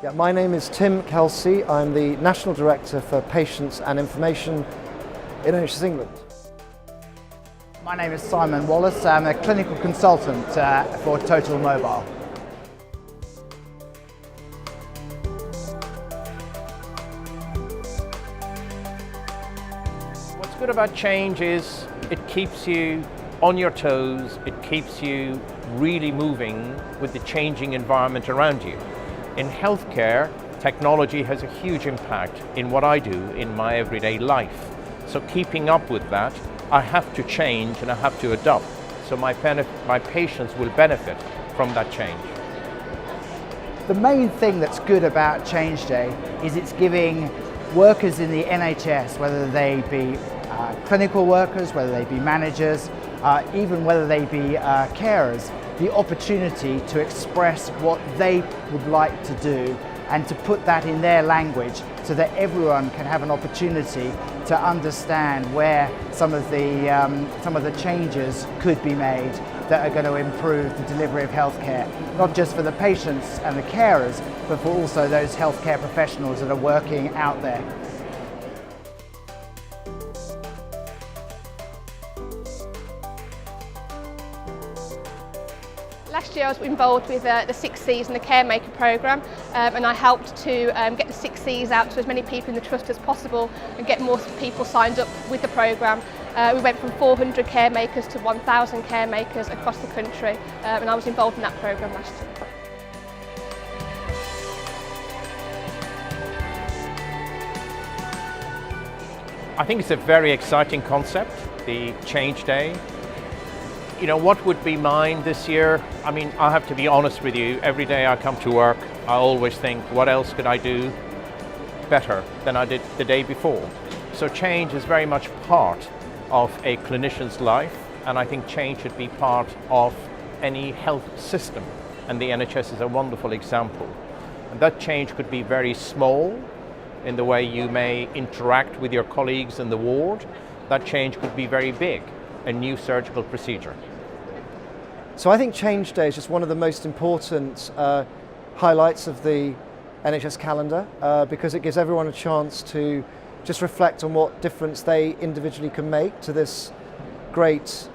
Yeah, my name is Tim Kelsey. I'm the National Director for Patients and Information in NHS England. My name is Simon Wallace. I'm a clinical consultant for Total Mobile. What's good about change is it keeps you on your toes, it keeps you really moving with the changing environment around you. In healthcare, technology has a huge impact in what I do in my everyday life. So keeping up with that, I have to change and I have to adapt. So my patients will benefit from that change. The main thing that's good about Change Day is it's giving workers in the NHS, whether they be clinical workers, whether they be managers, even whether they be carers, the opportunity to express what they would like to do and to put that in their language so that everyone can have an opportunity to understand where some of the changes could be made that are going to improve the delivery of healthcare, not just for the patients and the carers, but for also those healthcare professionals that are working out there. Last year I was involved with the 6 Cs and the Caremaker programme, and I helped to get the 6 Cs out to as many people in the Trust as possible and get more people signed up with the programme. We went from 400 caremakers to 1,000 caremakers across the country, and I was involved in that programme last year. I think it's a very exciting concept, the Change Day. You know, what would be mine this year? I mean, I have to be honest with you, every day I come to work, I always think, what else could I do better than I did the day before? So change is very much part of a clinician's life, and I think change should be part of any health system, and the NHS is a wonderful example. And that change could be very small in the way you may interact with your colleagues in the ward. That change could be very big, a new surgical procedure. So I think Change Day is just one of the most important highlights of the NHS calendar because it gives everyone a chance to just reflect on what difference they individually can make to this great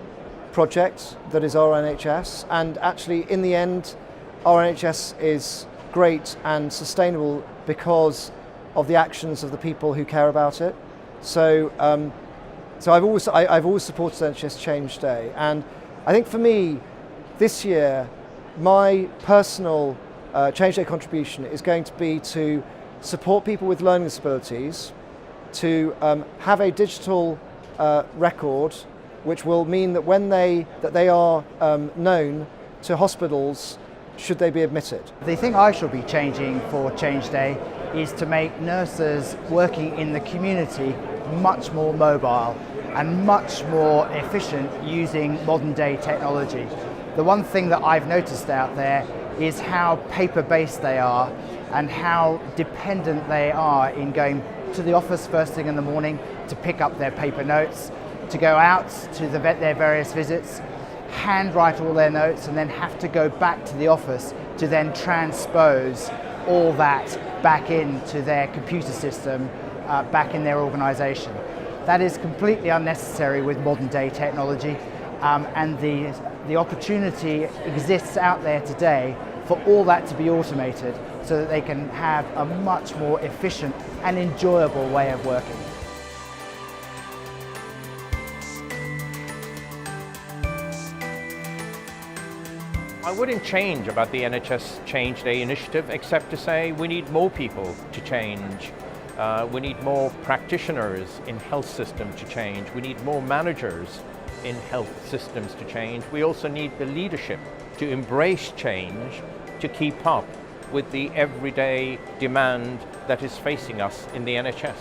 project that is our NHS. And actually, in the end, our NHS is great and sustainable because of the actions of the people who care about it. So I've always supported NHS Change Day, and I think for me, this year, my personal Change Day contribution is going to be to support people with learning disabilities, to have a digital record, which will mean that when they are known to hospitals, should they be admitted. The thing I shall be changing for Change Day is to make nurses working in the community much more mobile and much more efficient using modern day technology. The one thing that I've noticed out there is how paper-based they are and how dependent they are in going to the office first thing in the morning to pick up their paper notes, to go out to their various visits, handwrite all their notes, and then have to go back to the office to then transpose all that back into their computer system, back in their organisation. That is completely unnecessary with modern day technology, and the opportunity exists out there today for all that to be automated so that they can have a much more efficient and enjoyable way of working. I wouldn't change about the NHS Change Day initiative except to say we need more people to change. We need more practitioners in health systems to change. We need more managers in health systems to change. We also need the leadership to embrace change to keep up with the everyday demand that is facing us in the NHS.